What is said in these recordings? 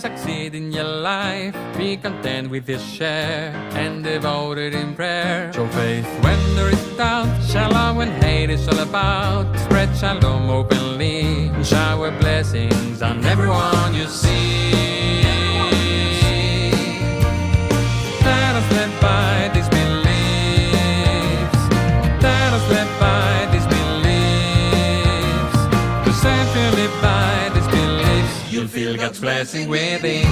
succeed in your life. Be content with your share and devote it in prayer. Show faith when there is doubt. Shalom when hate is all about. Spread shalom openly. Shower blessings on everyone you see. Let us live by these beliefs. Let us live by these beliefs. Cause if you live by these beliefs, you'll feel God's blessing within.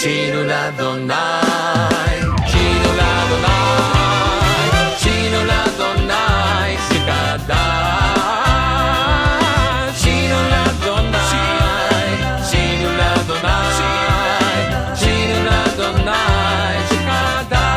Shinu l'Adonai, Shinu l'Adonai, Shinu l'Adonai, Shikadash. Shinu l'Adonai, Shinu l'Adonai, Shinu l'Adonai, Shikadash.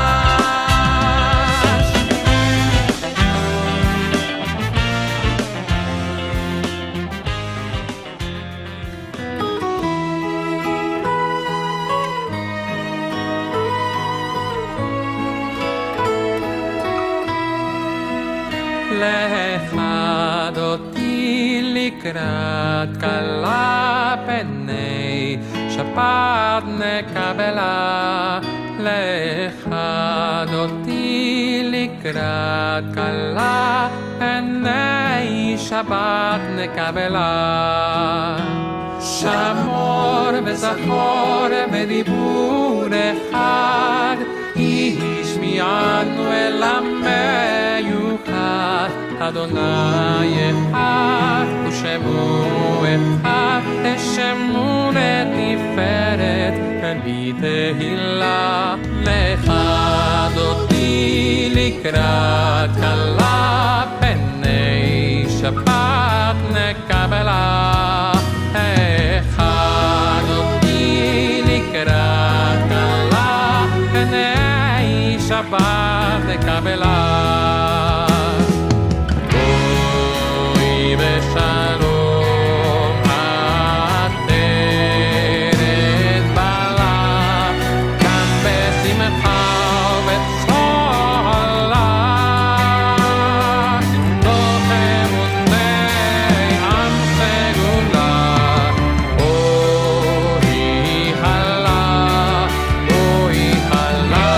Lechad oti likrat kala penei Shabbat nekabela. Lechad oti likrat kala penei Shabbat nekabela. Shamor וזכור בדיבור אחד השמיענו אל המיוחד. אדוני אחד ושמו אחד תשמו לתפארת ולתהילה. לכד אותי לקראת כלה פני שבת נקבלה. אחד אותי לקראת כלה פני שבת נקבלה. ושלום עטרת בעלה כאן בשמחה ובצהלה. לוחם ובני עם סגולה אוהי הלה אוהי הלה.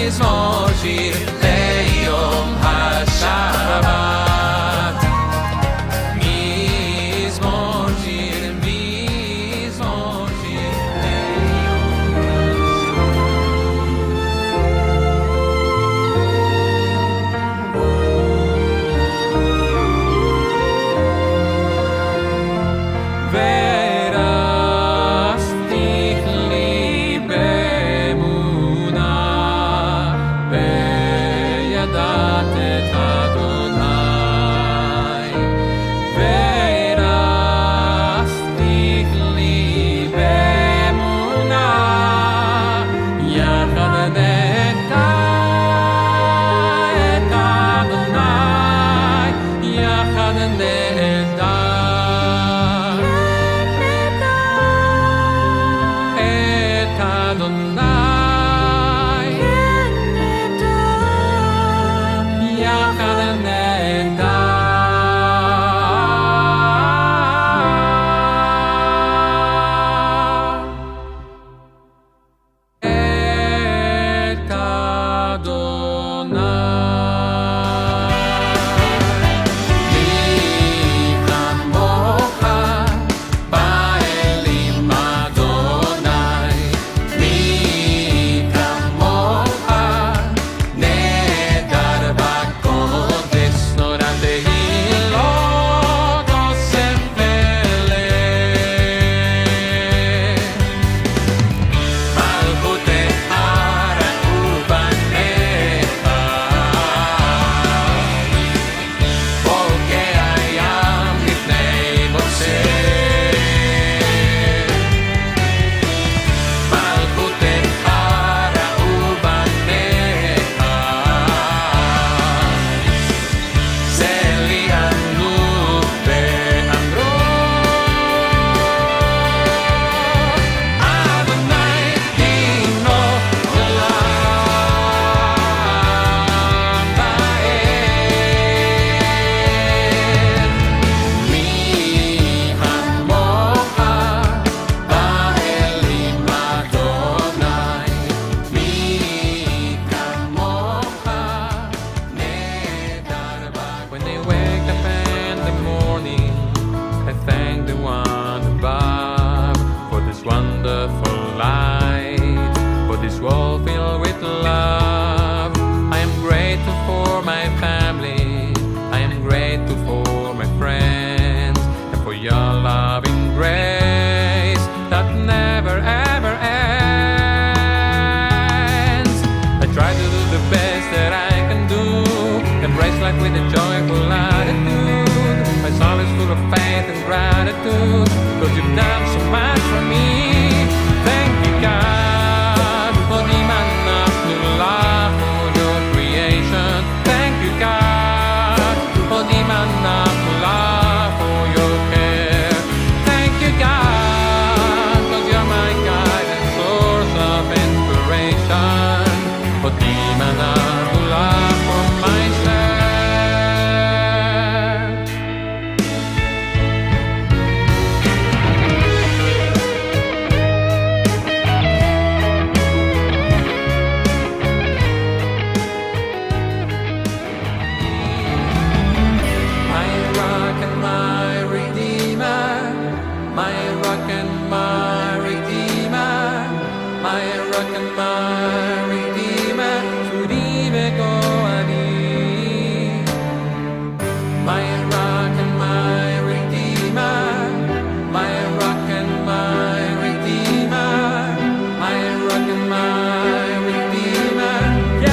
מזמור world filled with love. I am grateful for my family, I am grateful for my friends, and for your loving grace that never ever ends. I try to do the best that I can do, embrace life with a joyful attitude. My soul is full of faith and gratitude, 'cause you've done so much for me. Thank you, God, for the manna of love for your creation. Thank you, God, for the manna of love for your care. Thank you, God, 'cause you're my guide and source of inspiration. For the manna of love for myself. My rock and my redeemer, my rock and my redeemer, 주님의 거하니. My rock and my redeemer, my rock and my redeemer, my rock and my redeemer, yeah.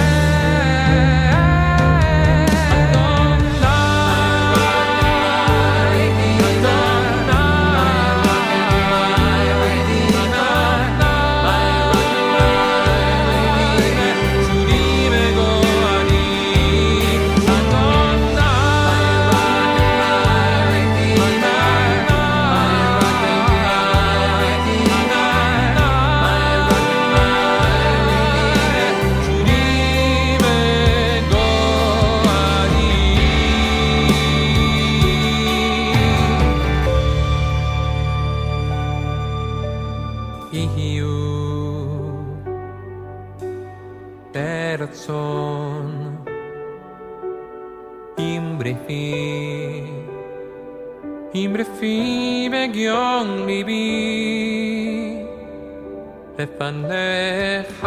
이유 때로son 임브레피 배경리비 레판네하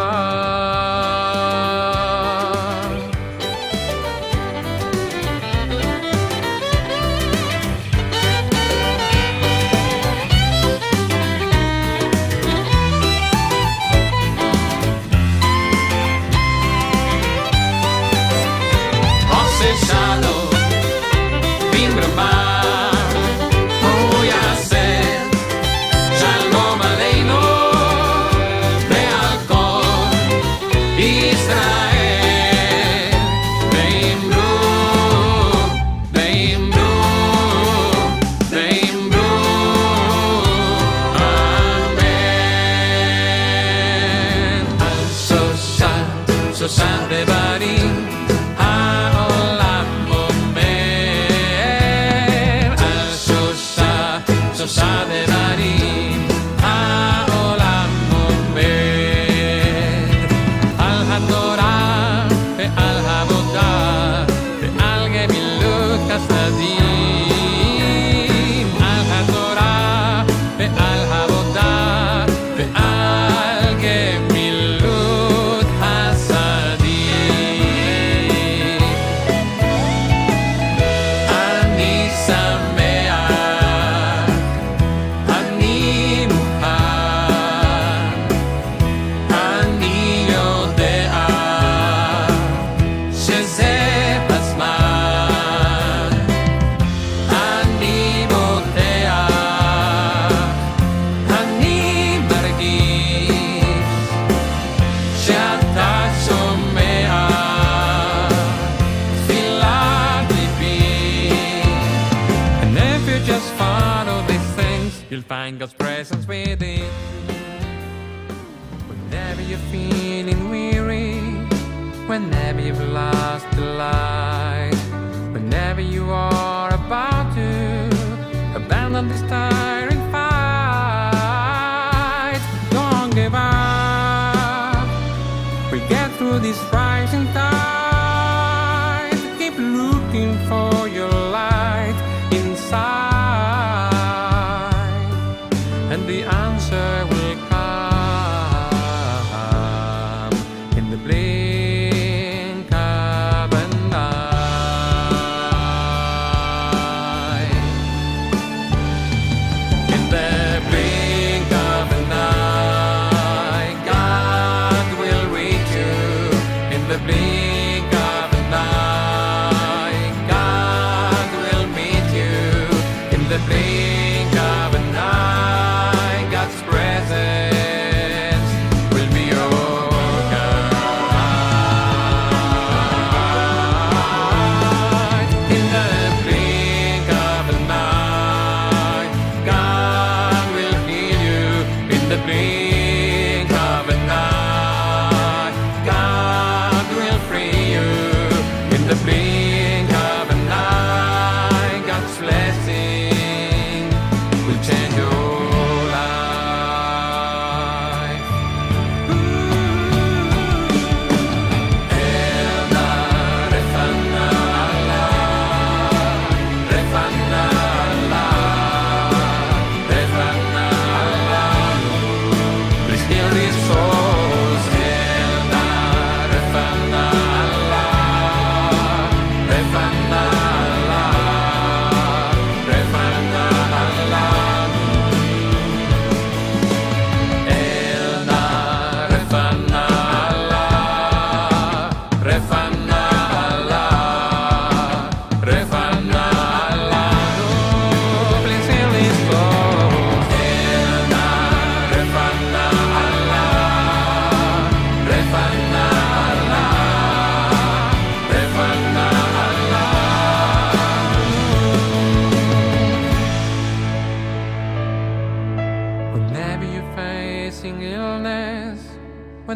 So Sunday body, haolam omer. So Sunday body, haolam omer. Al hatorah ve'al havodah ve'al gemilut chasadim. Al hatorah ve'al havodah ve'al gemilut you'll find God's presence within. Whenever you're feeling weary, whenever you've lost the light, whenever you are about to abandon this tiring fight, don't give up. We get through this rising tide. Keep looking for your light inside. And the answer will come.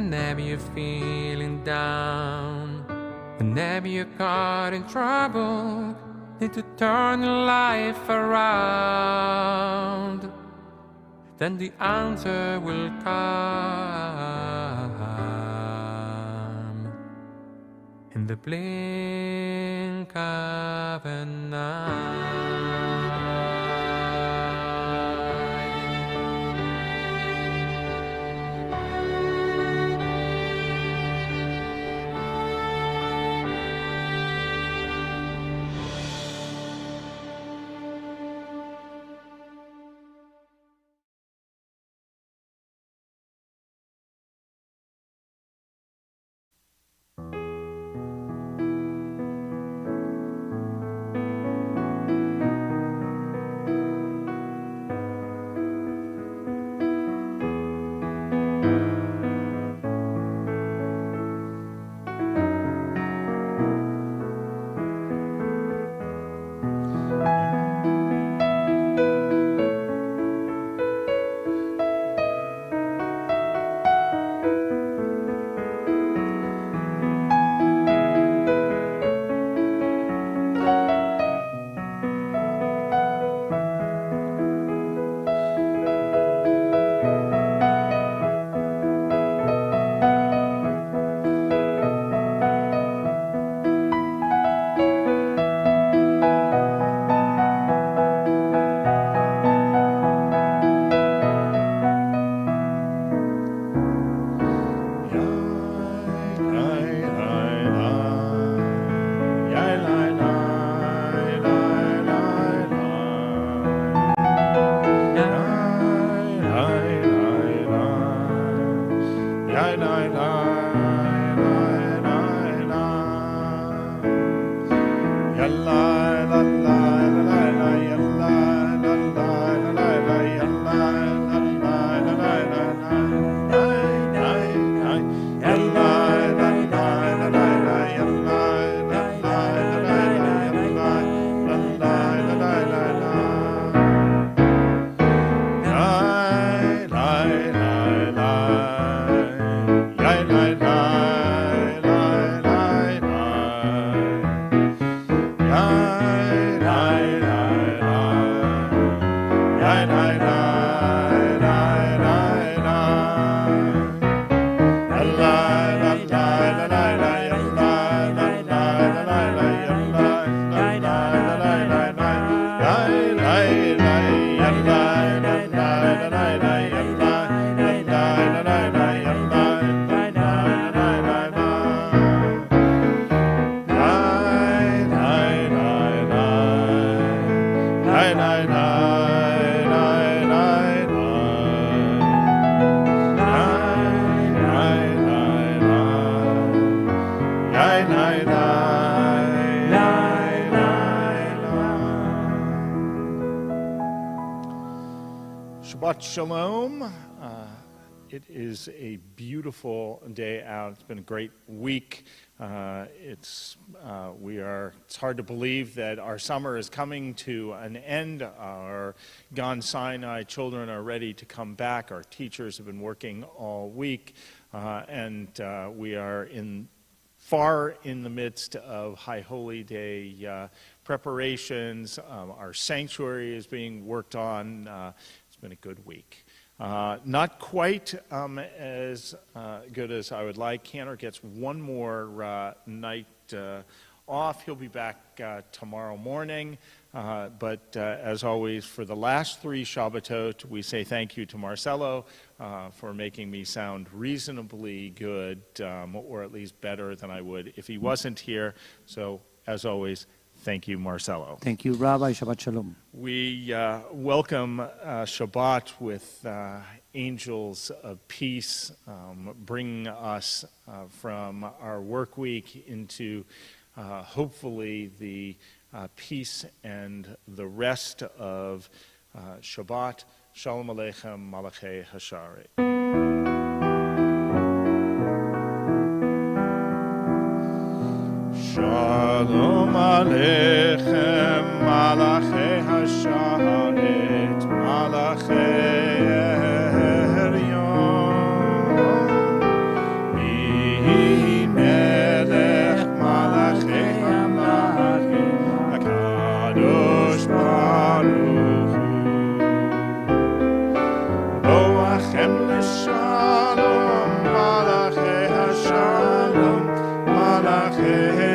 whenever you're feeling down, whenever you're caught in trouble, need to turn your life around, then the answer will come in the blink of an eye. Shabbat Shalom. It is a beautiful day out. It's been a great week. It's hard to believe that our summer is coming to an end. Our Sinai children are ready to come back. Our teachers have been working all week, and we are far in the midst of High Holy Day preparations. Our sanctuary is being worked on. It's been a good week. Not quite as good as I would like. Cantor gets one more night off. He'll be back tomorrow morning. But as always, for the last three Shabbatot, we say thank you to Marcelo for making me sound reasonably good, or at least better than I would if he wasn't here. So, as always, thank you, Marcelo. Thank you, Rabbi. Shabbat Shalom. We welcome Shabbat with angels of peace, bringing us from our work week into hopefully the peace and the rest of Shabbat. Shalom Aleichem, Malachei Hashare. Shalom Aleichem, Malachei Hasharet, Malachei Heryon, Shalom Malachei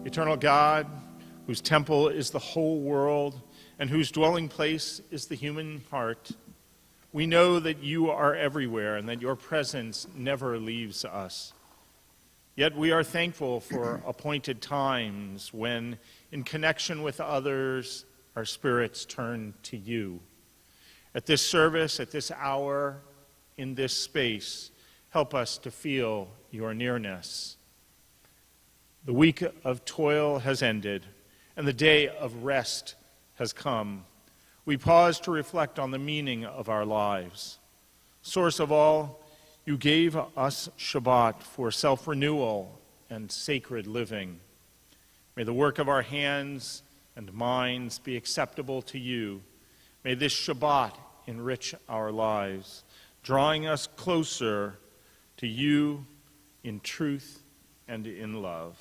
Eternal God, whose temple is the whole world and whose dwelling place is the human heart, we know that you are everywhere and that your presence never leaves us. Yet we are thankful for appointed times when, in connection with others, our spirits turn to you. At this service, at this hour, in this space, help us to feel your nearness. The week of toil has ended, and the day of rest has come. We pause to reflect on the meaning of our lives. Source of all, you gave us Shabbat for self-renewal and sacred living. May the work of our hands and minds be acceptable to you. May this Shabbat enrich our lives, drawing us closer to you in truth and in love.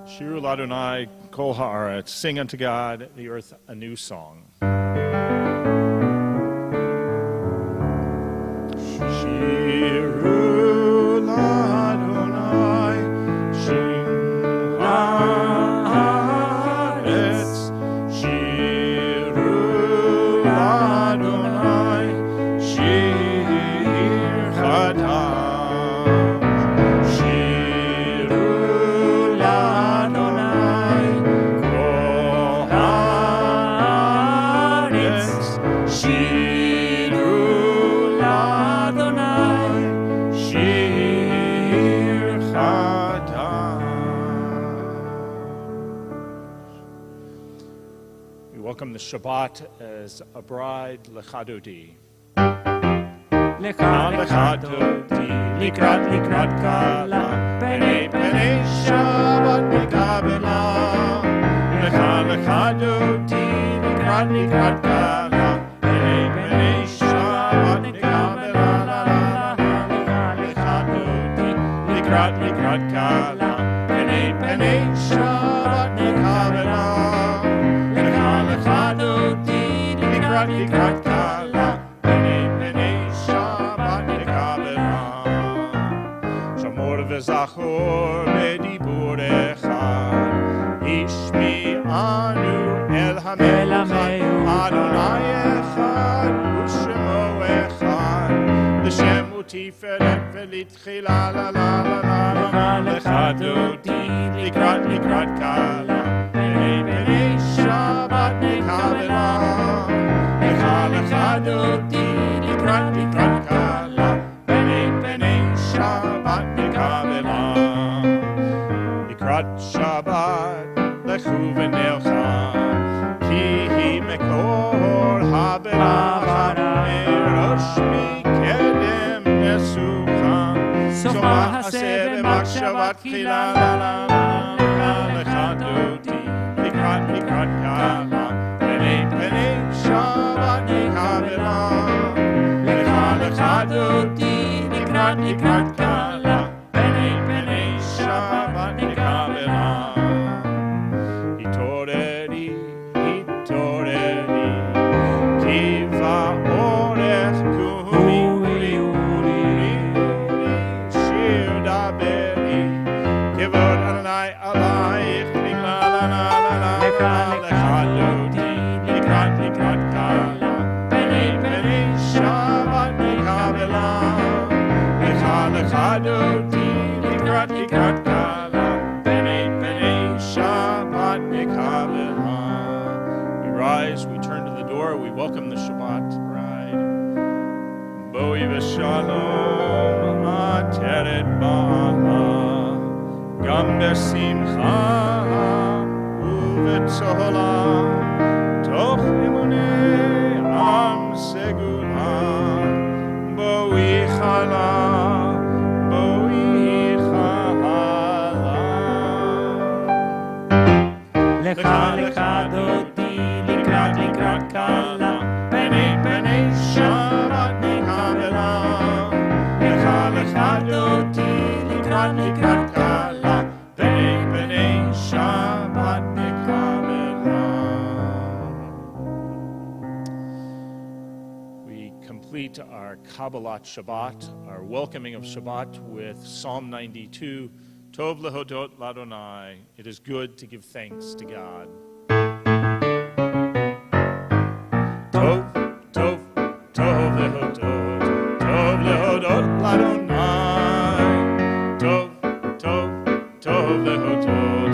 Shiru Ladonai Kol Haaretz, sing unto God, the earth, a new song. Shiru Ladonai, sing haaretz. Shiru Ladonai, shir chadash. Welcome the Shabbat as a bride, Lecha Dodi. Lecha Dodi, likrat kala, penei Shabbat Kabbalat. Lecha Dodi, likrat kala, penei Shabbat Kabbalat. Lecha Dodi, likrat kala, penei Shabbat Kabbalat. Likrat kala, penei Shabbat Kabbalat. Shamor v'zachor b'dibur echad, ishmi'anu el hamelech Adonai echad, u'shemo echad, l'shem u'tiferet v'litchila la la la la la. Lecha Dodi, likrat kala, penei Shabbat Kabbalat. Lecha Dodi, likrat kala, penei Shabbat Kabbalat. Likrat Shabbat lechu v'nelcha, ki hi mekor haberacha, merosh mikedem nesucha, soma haseh b'machshavat tchila la la la. Lecha Dodi, likrat kala, penei Shabbat Kabbalat. Lecha Dodi, likrat kala, penei Shabbat Kabbalat. Hitoreri, ki va'orech kumi, shir daberi, kivod Adonai alayich lecha dodi likrat kala penei Shabbat mekabela lecha dodi likrat kala penei Shabbat mekabela. We rise, we turn to the door, we welcome the Shabbat bride. Boi v'shalom ateret ba'ala gam besimcha uvetzola toch emunei am segula boi chala lecha dodi likrat kala penei Shabbat mekabela lecha dodi likrat kala penei Shabbat mekabela. We complete our Kabbalat Shabbat, our welcoming of Shabbat, with Psalm 92. Tov lehodot l'Adonai. It is good to give thanks to God. Tov lehodot l'Adonai. Tov lehodot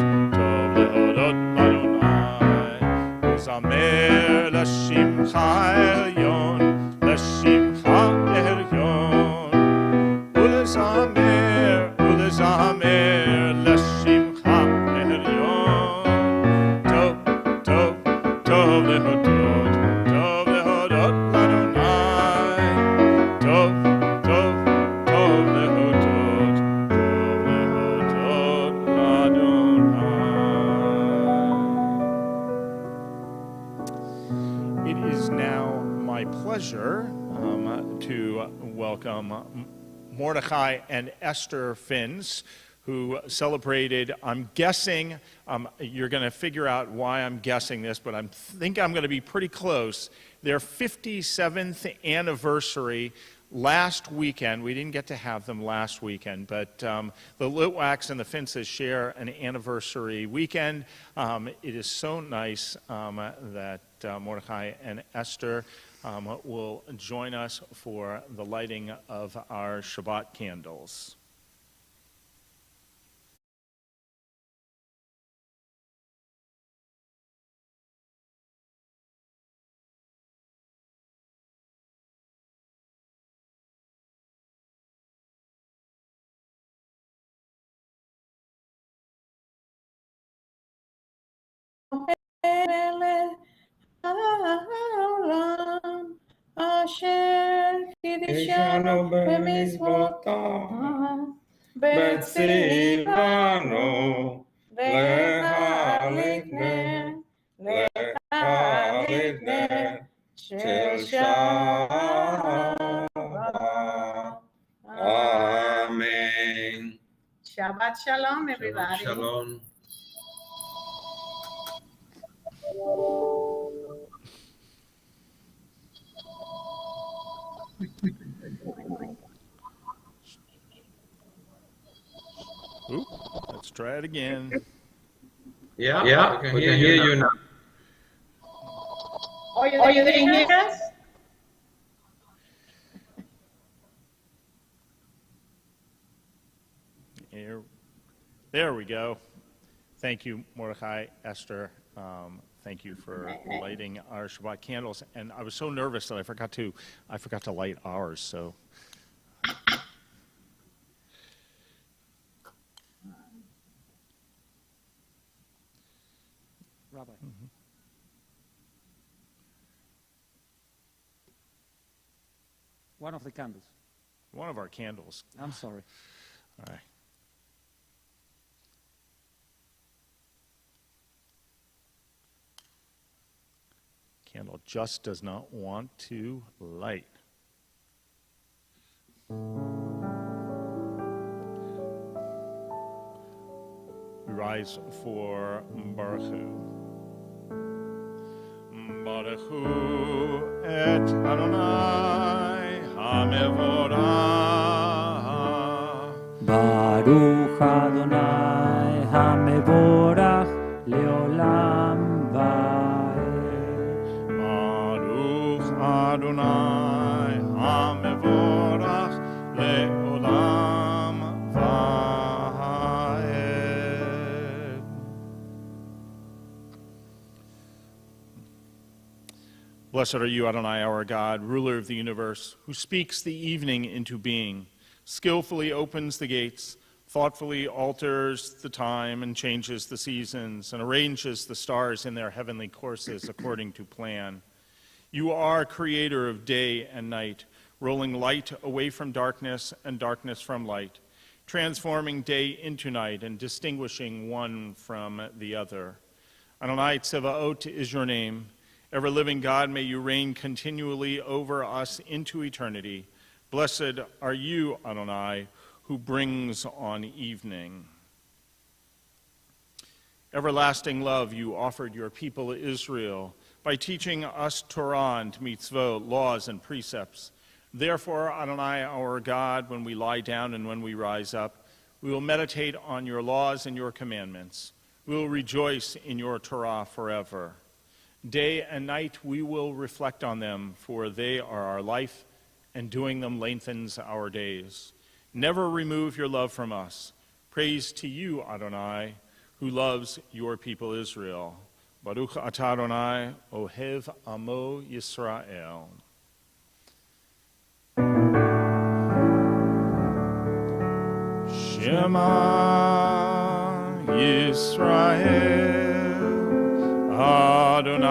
l'Adonai. Uzamer l'shimcha elyon, l'shimcha elyon. Uzamer l'shimcha elyon. Tov lehodot l'Adonai. Tov lehodot l'Adonai. It is now my pleasure to welcome Mordechai and Esther Finns, who celebrated, I'm guessing, you're going to figure out why I'm guessing this, but I think I'm going to be pretty close, their 57th anniversary last weekend. We didn't get to have them last weekend, but the Litwaks and the Finses share an anniversary weekend. It is so nice that Mordechai and Esther will join us for the lighting of our Shabbat candles. אשר קידשנו במצוותיו בציוונו להדליק נר של שבת. Amen. Shabbat shalom, everybody. Shalom. Ooh, let's try it again. Yeah, we can hear you now. Oh, you didn't hear us? There we go. Thank you, Mordechai, Esther. Thank you for lighting our Shabbat candles. And I was so nervous that I forgot to light ours. So. Rabbi. Mm-hmm. One of the candles. One of our candles. I'm sorry. All right. Candle just does not want to light. We rise for Baruch Hu. Baruch Hu et Adonai HaMevorach. Baruch Adonai Blessed are you, Adonai, our God, ruler of the universe, who speaks the evening into being, skillfully opens the gates, thoughtfully alters the time and changes the seasons, and arranges the stars in their heavenly courses according to plan. You are creator of day and night, rolling light away from darkness and darkness from light, transforming day into night and distinguishing one from the other. Adonai Tsevaot is your name. Ever-living God, may you reign continually over us into eternity. Blessed are you, Adonai, who brings on evening. Everlasting love you offered your people Israel by teaching us Torah and mitzvot, laws and precepts. Therefore, Adonai, our God, when we lie down and when we rise up, we will meditate on your laws and your commandments. We will rejoice in your Torah forever. Day and night we will reflect on them, for they are our life, and doing them lengthens our days. Never remove your love from us. Praise to you, Adonai, who loves your people Israel. Baruch atah Adonai, ohev amo Yisrael. Shema Yisrael, Adonai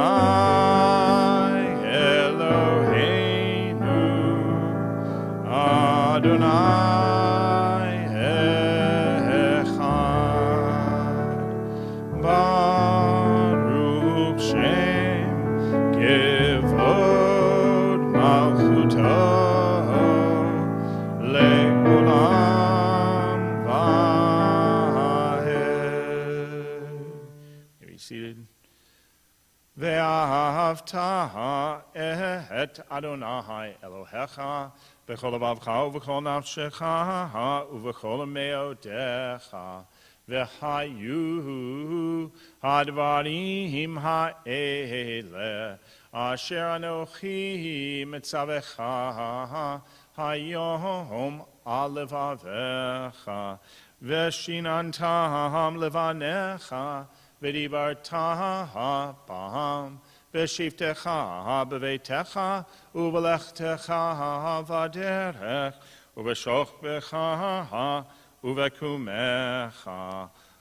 Eloheinu, Adonai Echad, Baruch Shem Kevod Malchuto Le'olam Vahed. You be seated. Ve'ahavta et Adonai Elohecha b'chol levavcha u'v'chol nafshecha u'v'chol me'odecha ve'hayu hadvarim ha'ele asher anochi mitzavecha hayom al levavecha ve'shinantam levanecha v'dibarta bam v'shivtecha b'veitecha u'v'lechtecha v'derech u'v'shochbecha u'v'kumecha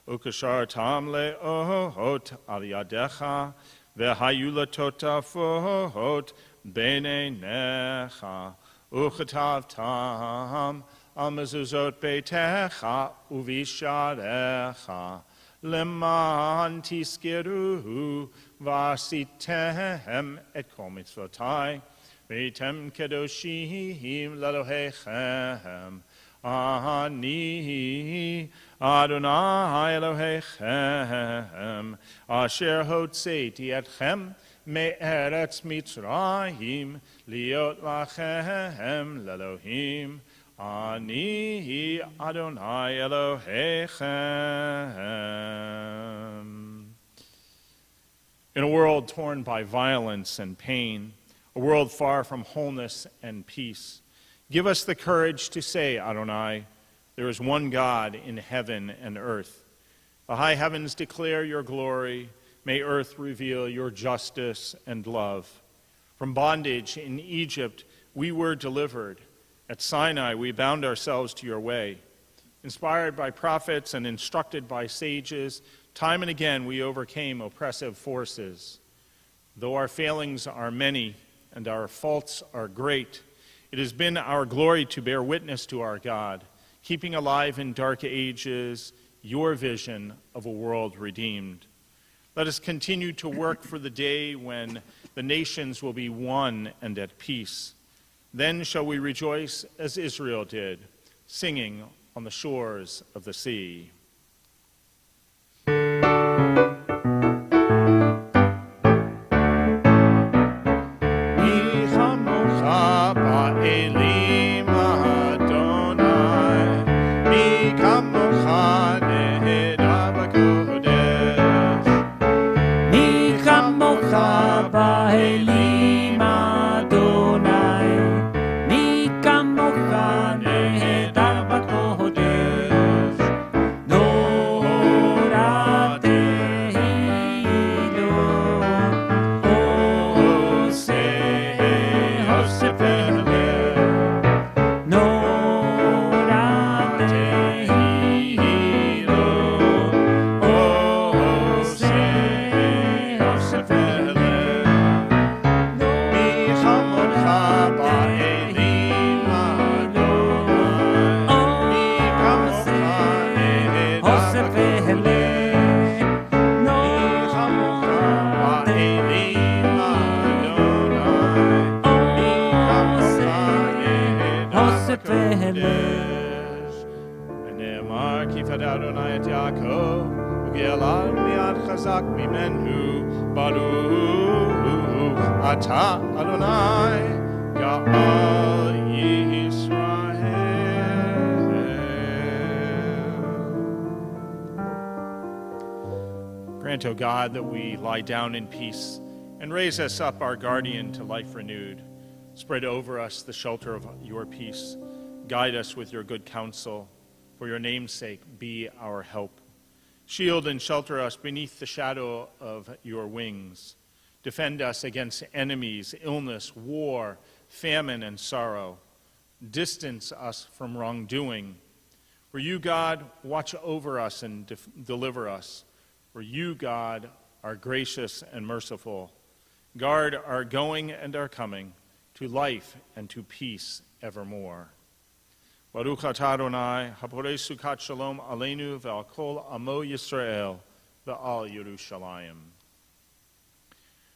u'kashartam le'ot al yadecha v'hayu latotafot b'neinecha u'chatavtam al mezuzot beitecha u'visharecha Leman tiskeru vasitem et kol mitzvotai veitem kedoshim lelohechem ani Adonai Elohechem asher hotzeiti etchem me'eretz Mitzrayim liot lachem lelohim Ani Adonai Elohechem. In a world torn by violence and pain, a world far from wholeness and peace, give us the courage to say, Adonai, there is one God in heaven and earth. The high heavens declare your glory. May earth reveal your justice and love. From bondage in Egypt, we were delivered. At Sinai, we bound ourselves to your way. Inspired by prophets and instructed by sages, time and again we overcame oppressive forces. Though our failings are many and our faults are great, it has been our glory to bear witness to our God, keeping alive in dark ages your vision of a world redeemed. Let us continue to work for the day when the nations will be one and at peace. Then shall we rejoice as Israel did, singing on the shores of the sea. Echad Adonai et Yaakov, U'ge'ela mi'ad chazak mimenu, Baruch Ata Adonai, Ga'al Yisrael. Grant, O God, that we lie down in peace and raise us up, our guardian, to life renewed. Spread over us the shelter of your peace. Guide us with your good counsel. For your name's sake, be our help. Shield and shelter us beneath the shadow of your wings. Defend us against enemies, illness, war, famine, and sorrow. Distance us from wrongdoing. For you, God, watch over us and deliver us. For you, God, are gracious and merciful. Guard our going and our coming, to life and to peace evermore. Baruch atah Adonai, haporei sukat shalom aleinu ve'al kol amo Yisrael ve'al Yerushalayim.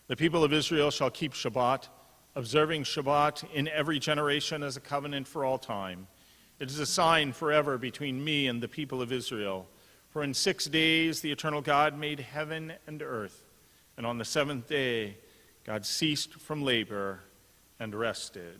The people of Israel shall keep Shabbat, observing Shabbat in every generation as a covenant for all time. It is a sign forever between me and the people of Israel. For in 6 days the eternal God made heaven and earth, and on the seventh day God ceased from labor and rested.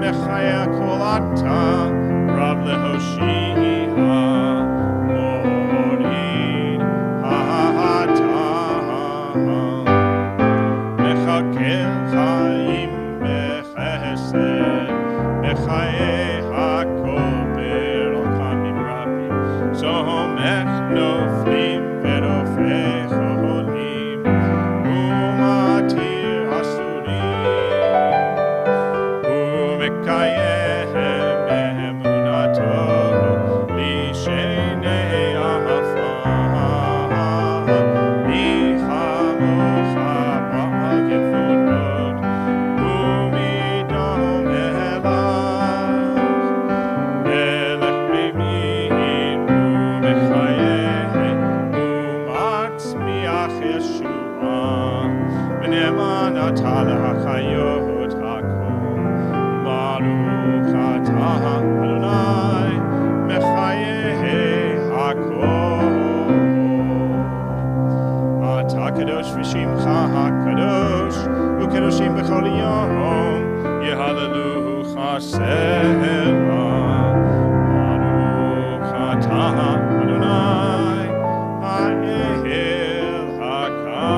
Mechaya kolata, Rav lehoshia, morid ha'ata, mechakel chaim bechesed, mechaye hakol berokamim rabim, zomech noflim verofech holim, umatir asurim, umekayeh be'emunato, lishenei ahafah, lichamocha ba'agefurot, umidom elach, melech b'min umechayeh, umatzmiach Yeshua, v'ne'eman ata lehachayot hakol, baruch atah Adonai, mechayeh hakol. Ata kadosh v'shimcha hakadosh, u'kadoshim b'chol yom, yehalleluhu chasela. Baruch atah Adonai, ha'el hakadosh.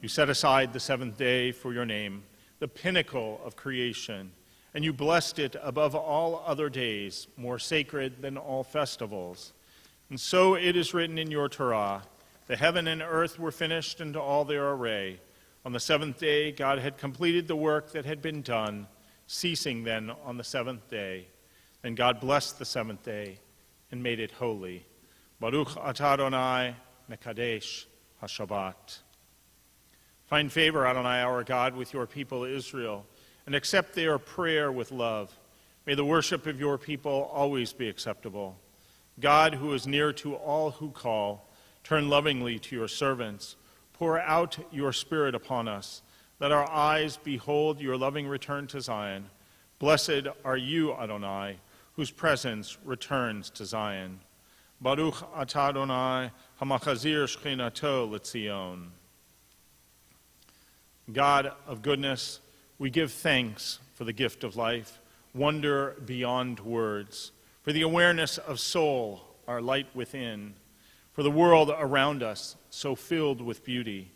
You set aside the seventh day for your name, the pinnacle of creation, and you blessed it above all other days, more sacred than all festivals. And so it is written in your Torah, the heaven and earth were finished into all their array. On the seventh day, God had completed the work that had been done, ceasing then on the seventh day. Then God blessed the seventh day and made it holy. Baruch atah Adonai mekadesh haShabbat. Find favor, Adonai, our God, with your people Israel, and accept their prayer with love. May the worship of your people always be acceptable. God, who is near to all who call, turn lovingly to your servants. Pour out your Spirit upon us. Let our eyes behold your loving return to Zion. Blessed are you, Adonai, whose presence returns to Zion. Baruch atah Adonai, hamachazir shchinato l'Tzion. God of goodness, we give thanks for the gift of life, wonder beyond words, for the awareness of soul, our light within, for the world around us, so filled with beauty,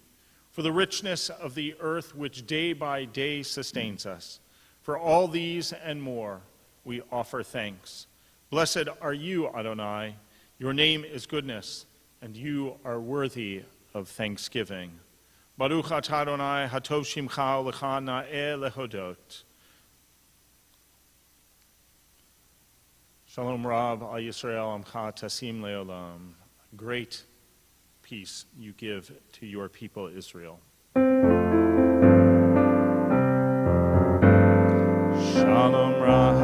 for the richness of the earth which day by day sustains us. For all these and more, we offer thanks. Blessed are you, Adonai. Your name is goodness, and you are worthy of thanksgiving. Baruch atah Adonai, hatov shimcha u'lecha na'eh lehodot. Shalom Rav al Yisrael amcha tasim leolam. Great peace you give to your people Israel. Shalom Rav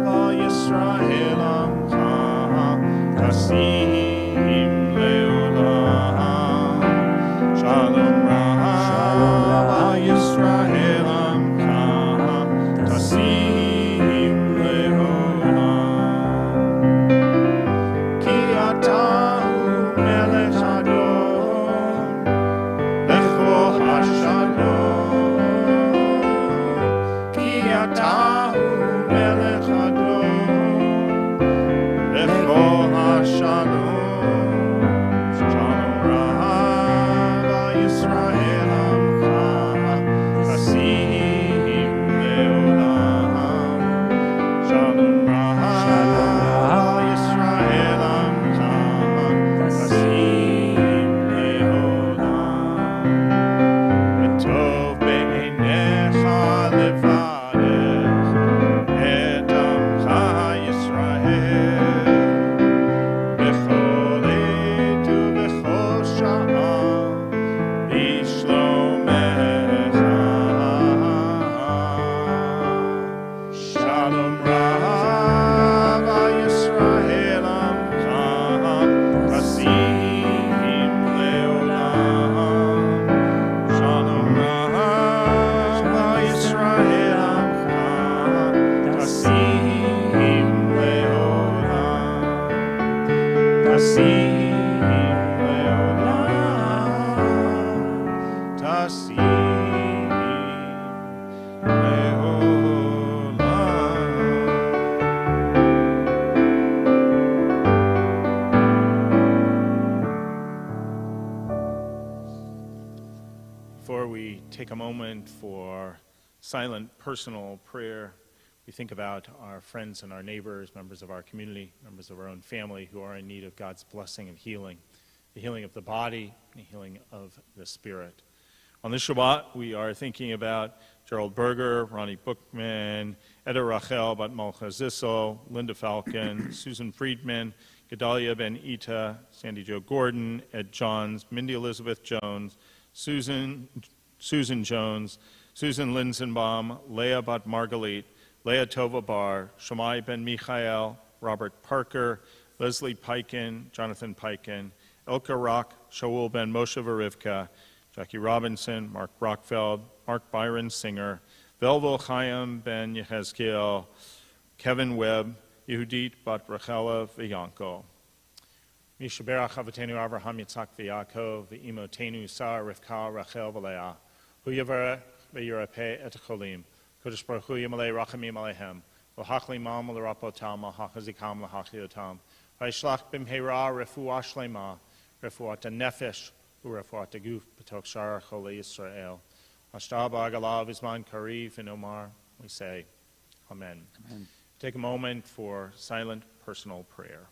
al Yisrael amcha tasim leolam. Shalom Rav al Yisrael amcha tasim leolam. Ki atah melech adon moment for silent personal prayer. We think about our friends and our neighbors, members of our community, members of our own family who are in need of God's blessing and healing, the healing of the body, and the healing of the spirit. On this Shabbat, we are thinking about Gerald Berger, Ronnie Bookman, Eda Rachel Bat Malcha Zissel, Linda Falcon, Susan Friedman, Gedalia Ben Ita, Sandy Jo Gordon, Ed Johns, Mindy Elizabeth Jones, Susan Jones, Susan Linsenbaum, Leah Bat Margalit, Leah Tova Bar, Shammai Ben Michael, Robert Parker, Leslie Piken, Jonathan Piken, Elka Rock, Shaul Ben Moshe Verivka, Jackie Robinson, Mark Brockfeld, Mark Byron Singer, Velvel Chaim Ben Yehezkiel, Kevin Webb, Yehudit Bat Rachela V'Yanko. Mishaberach Avatenu Avraham Yitzhak V'Yaakov V'Imotenu Sarah Rivka Rachel V'Leah Hu Yavara V'Yirapeh Et Cholim Kodesh Baruch Hu Yimalei Rachamim Alehem V'Hachli Mam L'Rapotam V'Hachazikam L'Hachiotam V'Yishlach B'Mheira Refuah Shlema Refuat HaNefesh U'Refuat HaGuf B'Tok Shar Cholei Yisrael Hashta B'Agalav Izman Kariv and Omar. We say Amen. Amen. Take a moment for silent personal prayer.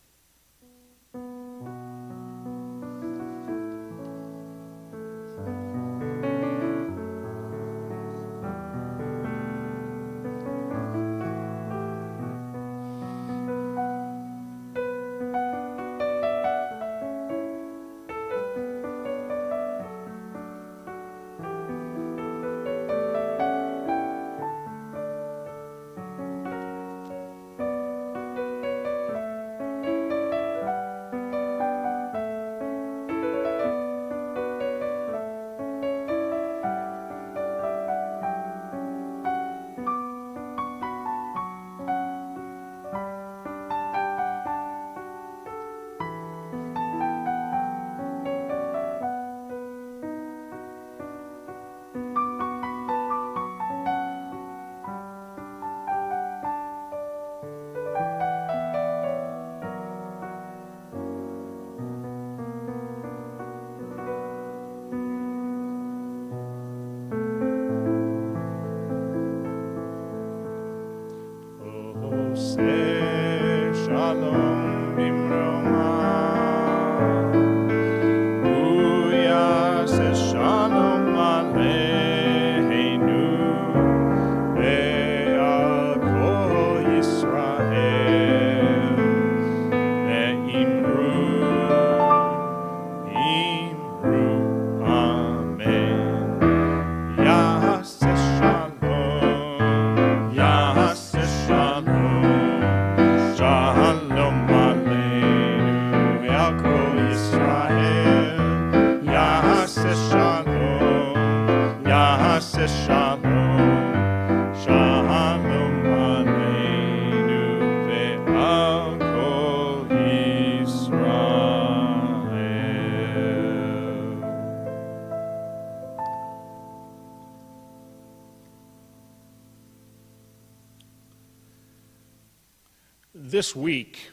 This week,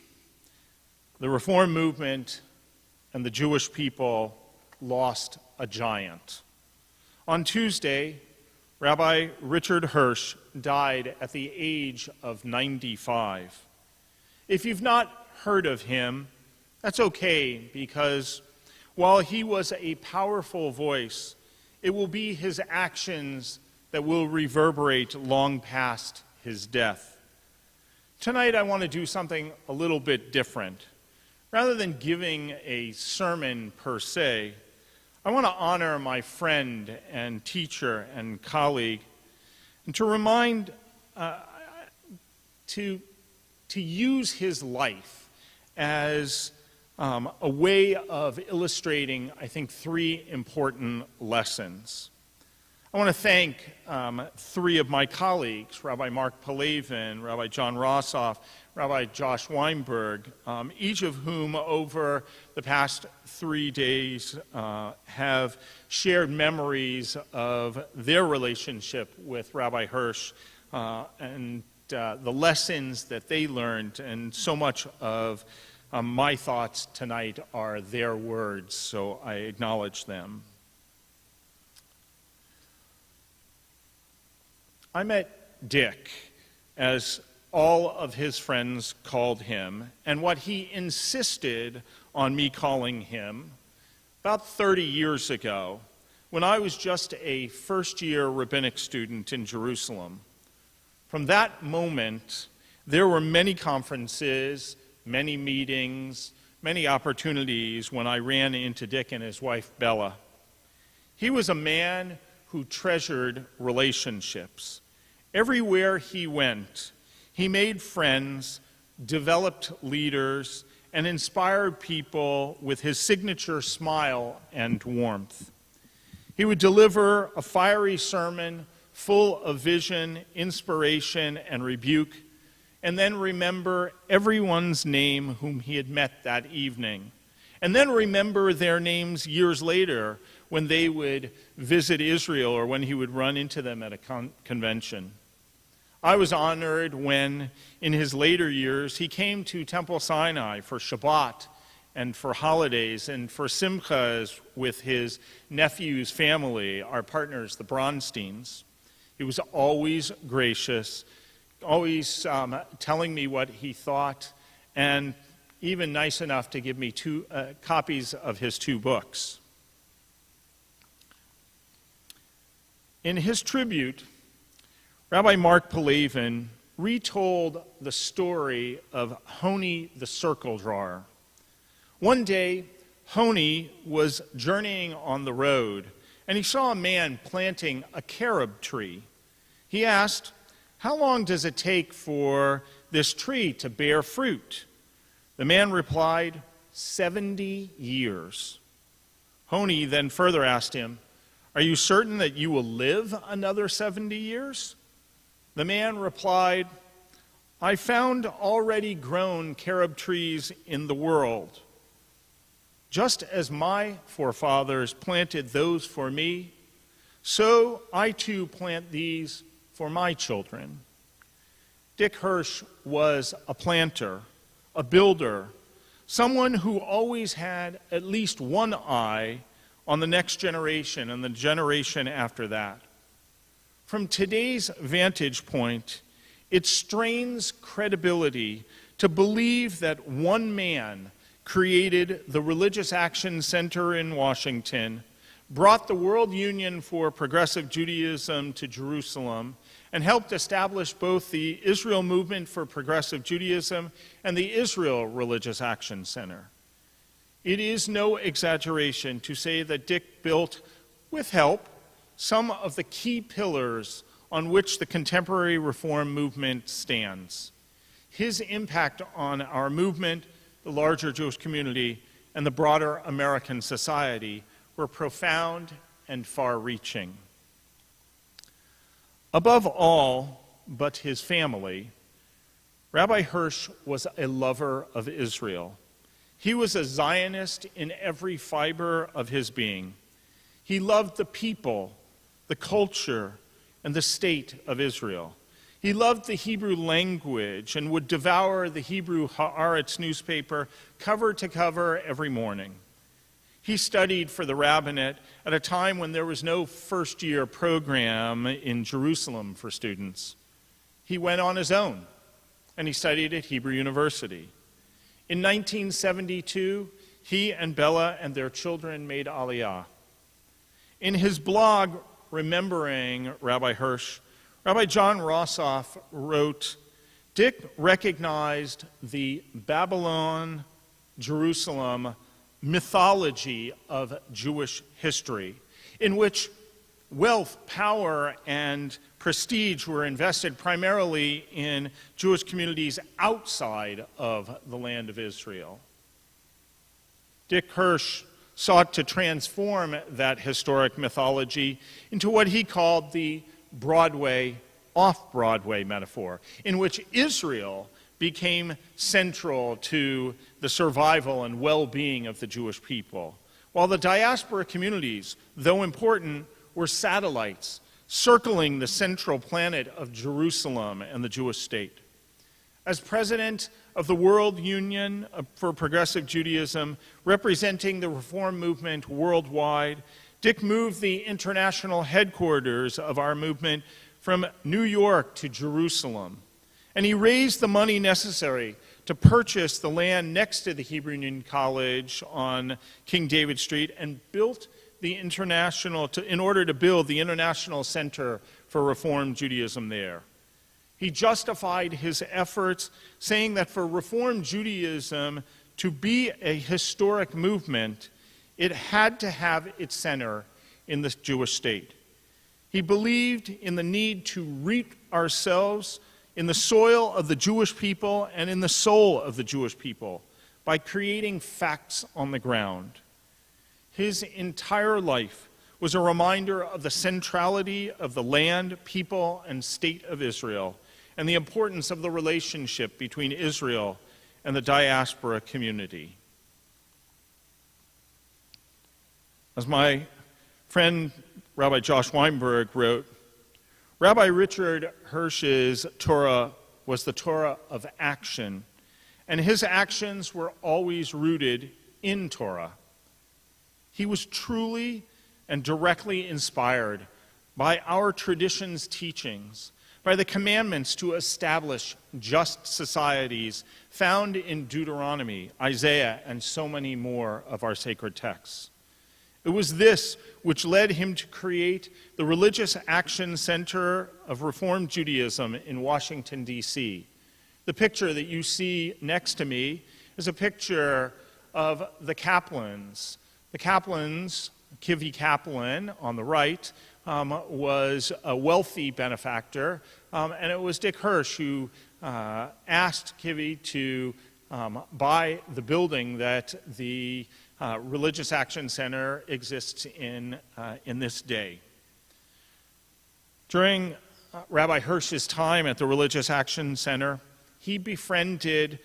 the Reform movement and the Jewish people lost a giant. On Tuesday, Rabbi Richard Hirsch died at the age of 95. If you've not heard of him, that's okay, because while he was a powerful voice, it will be his actions that will reverberate long past his death. Tonight I want to do something a little bit different. Rather than giving a sermon per se, I want to honor my friend and teacher and colleague, and to remind, to use his life as a way of illustrating, I think, three important lessons. I want to thank three of my colleagues, Rabbi Mark Palavin, Rabbi John Rossoff, Rabbi Josh Weinberg, each of whom over the past 3 days have shared memories of their relationship with Rabbi Hirsch and the lessons that they learned, and so much of my thoughts tonight are their words, so I acknowledge them. I met Dick, as all of his friends called him, and what he insisted on me calling him about 30 years ago, when I was just a first-year rabbinic student in Jerusalem. From that moment, there were many conferences, many meetings, many opportunities when I ran into Dick and his wife, Bella. He was a man who treasured relationships. Everywhere he went, he made friends, developed leaders, and inspired people with his signature smile and warmth. He would deliver a fiery sermon full of vision, inspiration, and rebuke, and then remember everyone's name whom he had met that evening, and then remember their names years later when they would visit Israel or when he would run into them at a convention. I was honored when, in his later years, he came to Temple Sinai for Shabbat and for holidays and for simchas with his nephew's family, our partners, the Bronsteins. He was always gracious, always telling me what he thought, and even nice enough to give me two copies of his two books. In his tribute, Rabbi Mark Palavin retold the story of Honi the circle drawer. One day, Honi was journeying on the road, and he saw a man planting a carob tree. He asked, "How long does it take for this tree to bear fruit?" The man replied, 70 years. Honi then further asked him, "Are you certain that you will live another 70 years? The man replied, "I found already grown carob trees in the world. Just as my forefathers planted those for me, so I too plant these for my children." Dick Hirsch was a planter, a builder, someone who always had at least one eye on the next generation and the generation after that. From today's vantage point, it strains credibility to believe that one man created the Religious Action Center in Washington, brought the World Union for Progressive Judaism to Jerusalem, and helped establish both the Israel Movement for Progressive Judaism and the Israel Religious Action Center. It is no exaggeration to say that Dick built, with help, some of the key pillars on which the contemporary reform movement stands. His impact on our movement, the larger Jewish community, and the broader American society were profound and far-reaching. Above all but his family, Rabbi Hirsch was a lover of Israel. He was a Zionist in every fiber of his being. He loved the people, the culture, and the state of Israel. He loved the Hebrew language and would devour the Hebrew Haaretz newspaper cover to cover every morning. He studied for the rabbinate at a time when there was no first-year program in Jerusalem for students. He went on his own, and he studied at Hebrew University. In 1972, he and Bella and their children made Aliyah. In his blog, Remembering Rabbi Hirsch, Rabbi John Rossoff wrote, "Dick recognized the Babylon-Jerusalem mythology of Jewish history, in which wealth, power, and prestige were invested primarily in Jewish communities outside of the land of Israel." Dick Hirsch sought to transform that historic mythology into what he called the Broadway, off-Broadway metaphor, in which Israel became central to the survival and well-being of the Jewish people, while the diaspora communities, though important, were satellites circling the central planet of Jerusalem and the Jewish state. As president of the World Union for Progressive Judaism, representing the reform movement worldwide, Dick moved the international headquarters of our movement from New York to Jerusalem. And he raised the money necessary to purchase the land next to the Hebrew Union College on King David Street and built the in order to build the International Center for Reform Judaism there. He justified his efforts, saying that for Reform Judaism to be a historic movement, it had to have its center in the Jewish state. He believed in the need to root ourselves in the soil of the Jewish people and in the soul of the Jewish people by creating facts on the ground. His entire life was a reminder of the centrality of the land, people, and state of Israel, and the importance of the relationship between Israel and the diaspora community. As my friend Rabbi Josh Weinberg wrote, Rabbi Richard Hirsch's Torah was the Torah of action, and his actions were always rooted in Torah. He was truly and directly inspired by our tradition's teachings, by the commandments to establish just societies found in Deuteronomy, Isaiah, and so many more of our sacred texts. It was this which led him to create the Religious Action Center of Reform Judaism in Washington, D.C. The picture that you see next to me is a picture of the Kaplans. The Kaplans, Kivi Kaplan on the right, was a wealthy benefactor, and it was Dick Hirsch who asked Kivi to buy the building that the Religious Action Center exists in this day. During Rabbi Hirsch's time at the Religious Action Center, he befriended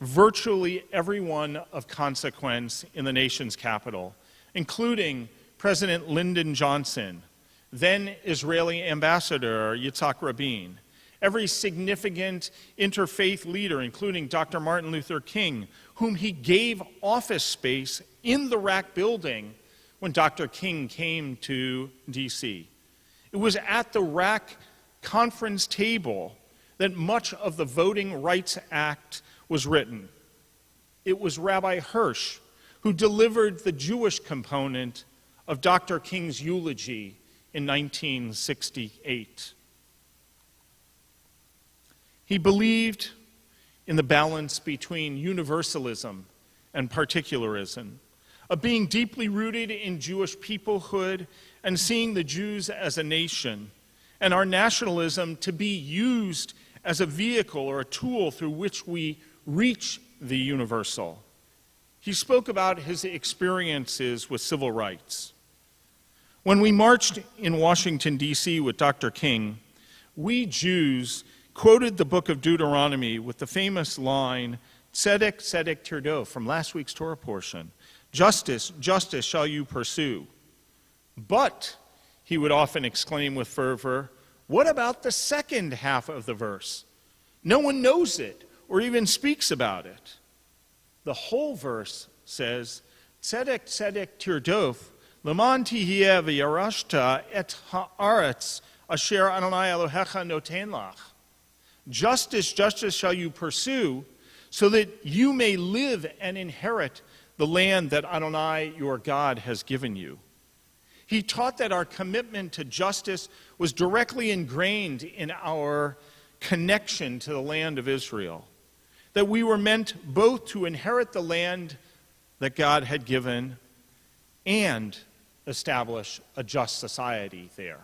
virtually everyone of consequence in the nation's capital, including President Lyndon Johnson, then Israeli Ambassador Yitzhak Rabin, every significant interfaith leader, including Dr. Martin Luther King, whom he gave office space in the RAC building when Dr. King came to D.C. It was at the RAC conference table that much of the Voting Rights Act was written. It was Rabbi Hirsch who delivered the Jewish component of Dr. King's eulogy in 1968. He believed in the balance between universalism and particularism, of being deeply rooted in Jewish peoplehood and seeing the Jews as a nation, and our nationalism to be used as a vehicle or a tool through which we reach the universal. He spoke about his experiences with civil rights. When we marched in Washington, D.C. with Dr. King, we Jews quoted the book of Deuteronomy with the famous line, Tzedek, Tzedek Tirdo, from last week's Torah portion. Justice, justice shall you pursue. But, he would often exclaim with fervor, what about the second half of the verse? No one knows it or even speaks about it. The whole verse says, Tzedek, Tzedek Tirdof, Leman tihiyeh v'yarashta et ha'aretz asher Adonai Elohecha noten lach. Justice, justice shall you pursue, so that you may live and inherit the land that Adonai, your God, has given you. He taught that our commitment to justice was directly ingrained in our connection to the land of Israel, that we were meant both to inherit the land that God had given and establish a just society there.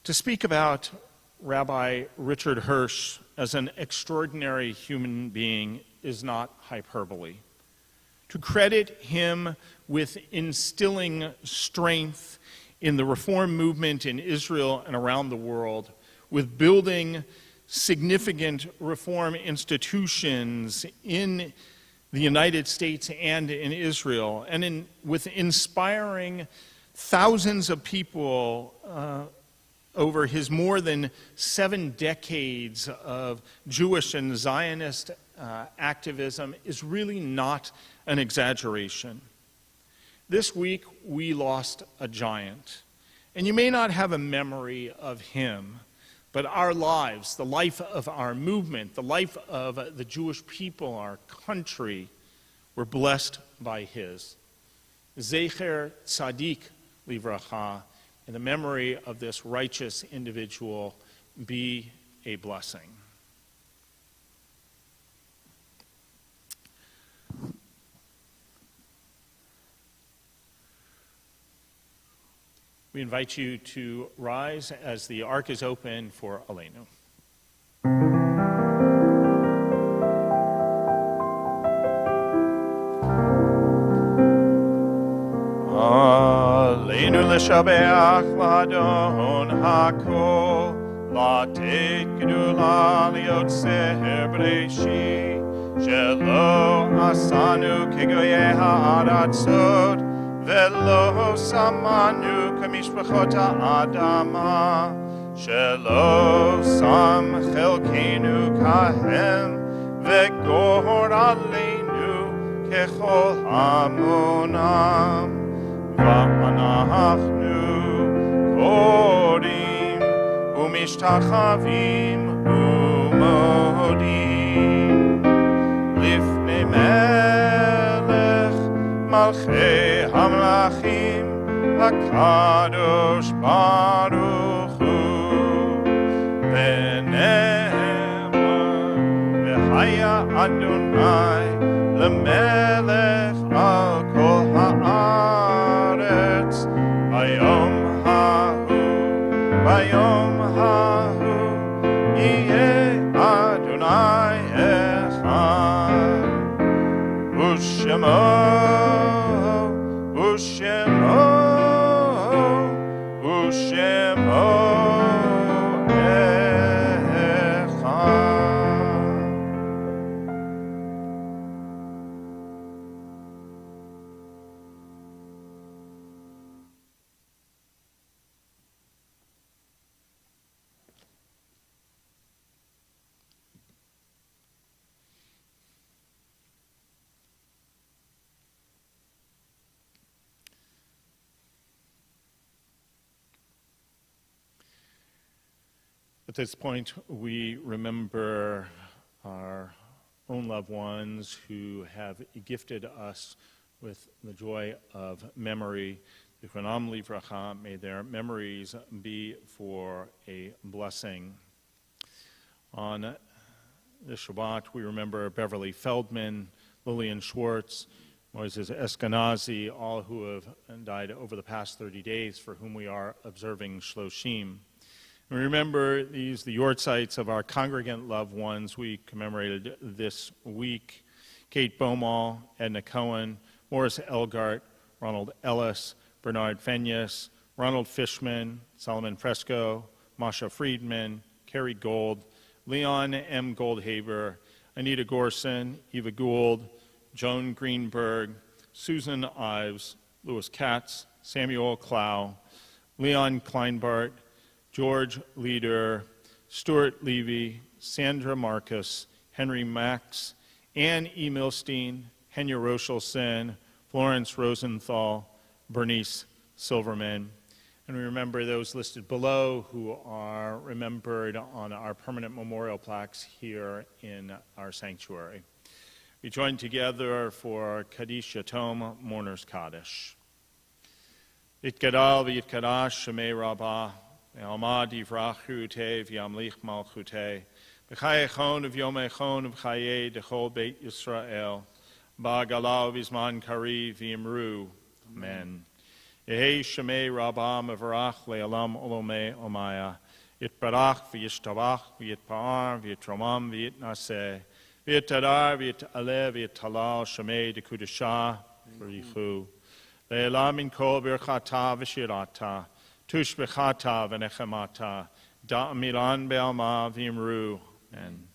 To speak about Rabbi Richard Hirsch as an extraordinary human being is not hyperbole. To credit him with instilling strength in the reform movement in Israel and around the world, with building significant reform institutions in the United States and in Israel, and with inspiring thousands of people over his more than 7 decades of Jewish and Zionist activism is really not an exaggeration. This week, we lost a giant. And you may not have a memory of him, but our lives, the life of our movement, the life of the Jewish people, our country, were blessed by his. Zecher Tzadik Livracha, and the memory of this righteous individual be a blessing. We invite you to rise as the ark is open for Aleinu. Aleinu l'shabeach l'adon hakol, l'tet gedula liotzer b'reishi, shelo asanu kegoyei ha'aratzot, velo samanu k'mishpachot ha'adama, shelo sam chelkenu kahem, v'gor aleinu kechol hamonam. ואנחנו קוראים ומשתחווים ומודים לפני מלך מלכי המלכים הקדוש ברוך הוא ונאמר והיה אדוני למלך על כל הארץ ביום ההוא יהיה אדוני אחד ושמו At this point, we remember our own loved ones who have gifted us with the joy of memory. Zichronam livracha, may their memories be for a blessing. On this Shabbat, we remember Beverly Feldman, Lillian Schwartz, Moises Eskenazi, all who have died over the past 30 days, for whom we are observing Shloshim. We remember the yortzites of our congregant loved ones we commemorated this week: Kate Beaumont, Edna Cohen, Morris Elgart, Ronald Ellis, Bernard Fenyas, Ronald Fishman, Solomon Fresco, Masha Friedman, Carrie Gold, Leon M. Goldhaber, Anita Gorson, Eva Gould, Joan Greenberg, Susan Ives, Louis Katz, Samuel Clow, Leon Kleinbart, George Leader, Stuart Levy, Sandra Marcus, Henry Max, Ann E. Milstein, Henya Rochelson, Florence Rosenthal, Bernice Silverman. And we remember those listed below who are remembered on our permanent memorial plaques here in our sanctuary. We join together for Kaddish Yatom, Mourner's Kaddish. Yitgadal v'yitkadash Shemei Rabbah, Alma divrachu te v'yamlich malchute, b'chayechon v'yomechon v'chayei dechol beit Yisrael, ba'galau v'zman kari v'yimru. Amen. Yehei Shemei Rabbah mevarach le'alam olomei omaya, yitbarach v'yishtabach v'yitpa'ar v'yitromam v'yitnaseh, v'yitadar v'yitaleh v'yitalal Shemei dekudashah v'yichu, le'elam min kol birchata v'shirata, Tush bechata v'nechemata, da'amiran be'alma v'imru. Amen.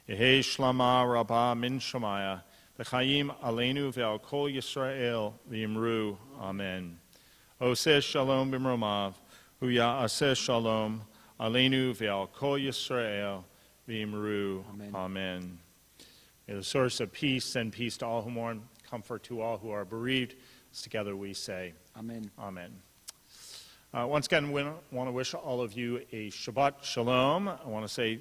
Yehei shlama rabbah min shemaya, v'chayim aleinu ve'al kol Yisrael v'imru. Amen. Oseh shalom b'mromav, hu ya'aseh shalom, aleinu ve'al kol Yisrael v'imru. Amen. Amen. May the source of peace send peace to all who mourn, comfort to all who are bereaved, Together we say, Amen. Amen. Once again, we want to wish all of you a Shabbat Shalom. I want to say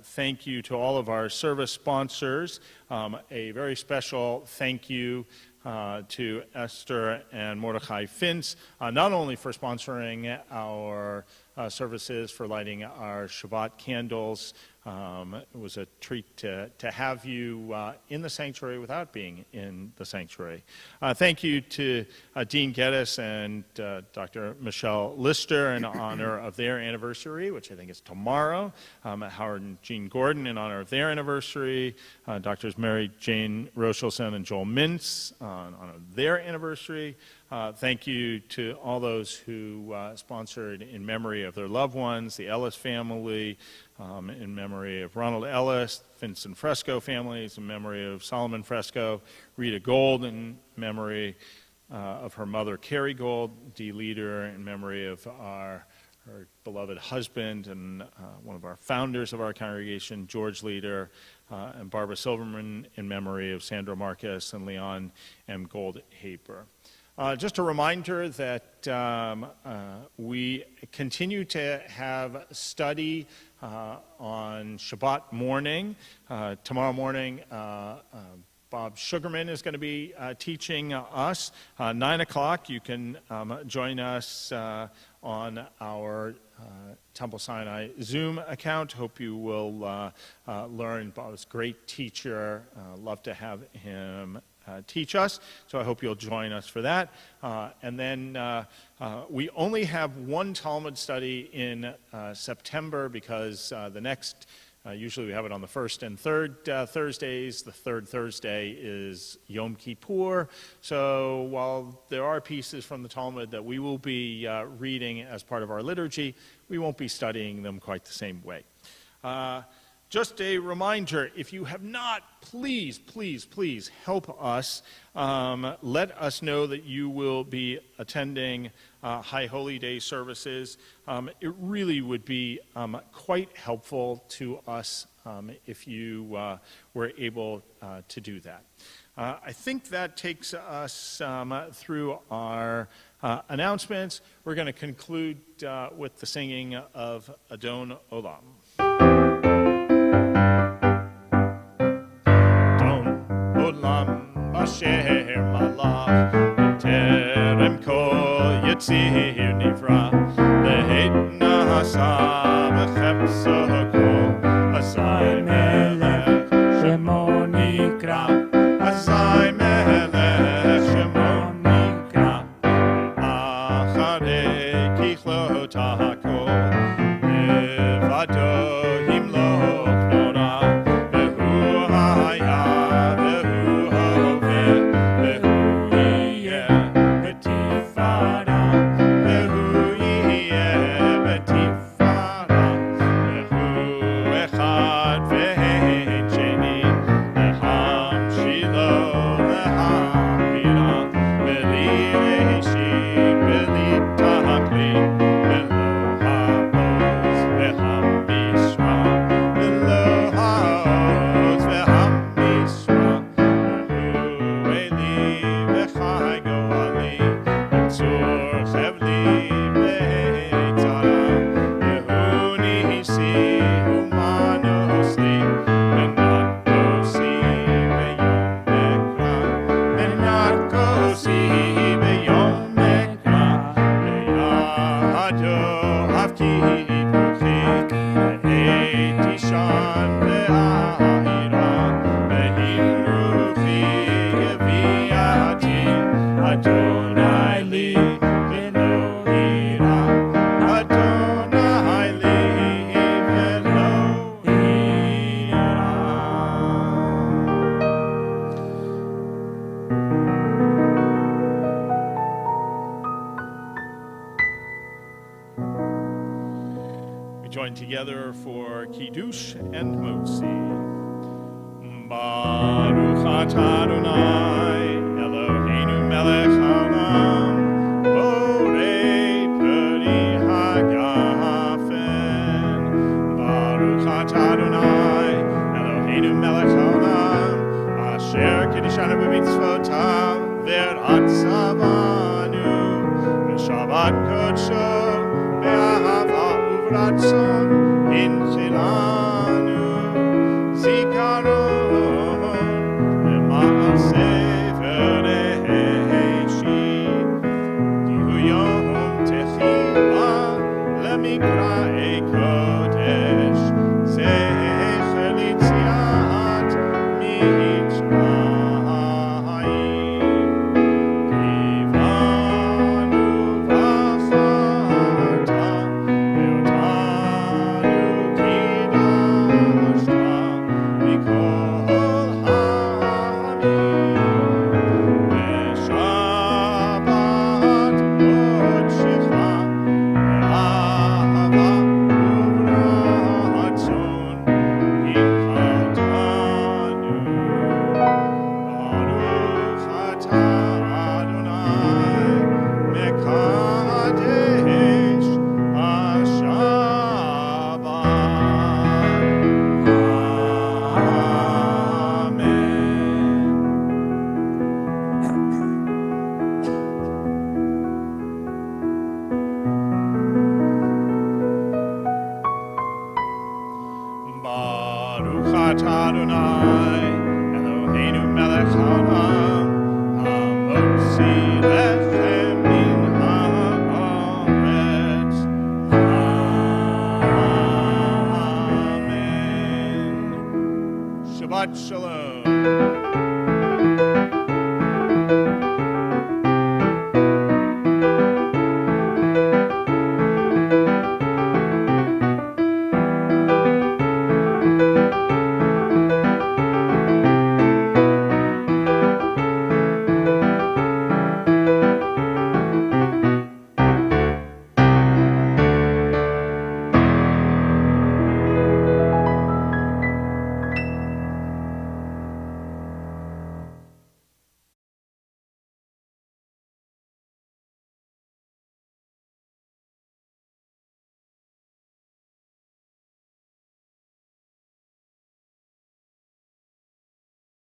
thank you to all of our service sponsors. A very special thank you to Esther and Mordechai Fintz, not only for sponsoring our services, for lighting our Shabbat candles. It was a treat to have you in the sanctuary without being in the sanctuary. Thank you to Dean Geddes and Dr. Michelle Lister in honor of their anniversary, which I think is tomorrow. Howard and Jean Gordon in honor of their anniversary. Doctors Mary Jane Rochelson and Joel Mintz in honor of their anniversary. Thank you to all those who sponsored in memory of their loved ones, the Ellis family, in memory of Ronald Ellis, Vincent Fresco families, in memory of Solomon Fresco, Rita Gold, in memory of her mother, Carrie Gold, Dee Leader, in memory of her beloved husband and one of our founders of our congregation, George Leader, and Barbara Silverman, in memory of Sandra Marcus and Leon M. Goldhaber. Just a reminder that we continue to have study on Shabbat morning. Tomorrow morning, Bob Sugarman is going to be teaching us. 9 o'clock, you can join us on our Temple Sinai Zoom account. Hope you will learn. Bob's a great teacher. Love to have him teach us, so I hope you'll join us for that. And then we only have one Talmud study in September because the next, usually we have it on the first and third Thursdays. The third Thursday is Yom Kippur. So while there are pieces from the Talmud that we will be reading as part of our liturgy, we won't be studying them quite the same way. Just a reminder, if you have not, please, please, please help us. Let us know that you will be attending High Holy Day services. It really would be quite helpful to us if you were able to do that. I think that takes us through our announcements. We're going to conclude with the singing of Adon Olam. Asher malach terem kol yitzir nivra leheit nasa b'chepso kol asai melech shemo nikra asai melech shemo nikra acharei kichlot hakol levado himloch nora vehu haya Together for Kiddush and Motzi. Baruch atah Adonai Eloheinu melech haolam borei peri hagafen. Baruch atah Adonai Eloheinu melech haolam asher kiddushanu b'mitzvotav v'er Shabbat Savanu, Shabbat Kodsho, Be'ahava Uvratzon, In Chilanu, Zikaron, Ma'aseh Vereheshi, Dihu Yom Techila, Lemikra Kodesh, Zechel Yitziat Mitzrayim, Kivanu v'acharta, Ve'otanu kidashta, Mikol ha'amim, Ve'shabbat kodshecha, Ve'ahava uvratzon, Inchatanu, Baruch atah Adonai, Mekadesh HaShabbat. Amen. Baruch atah Adonai, Eloheinu melech haolam, hamotzi lechem min haaretz. Amen. Shabbat shalom.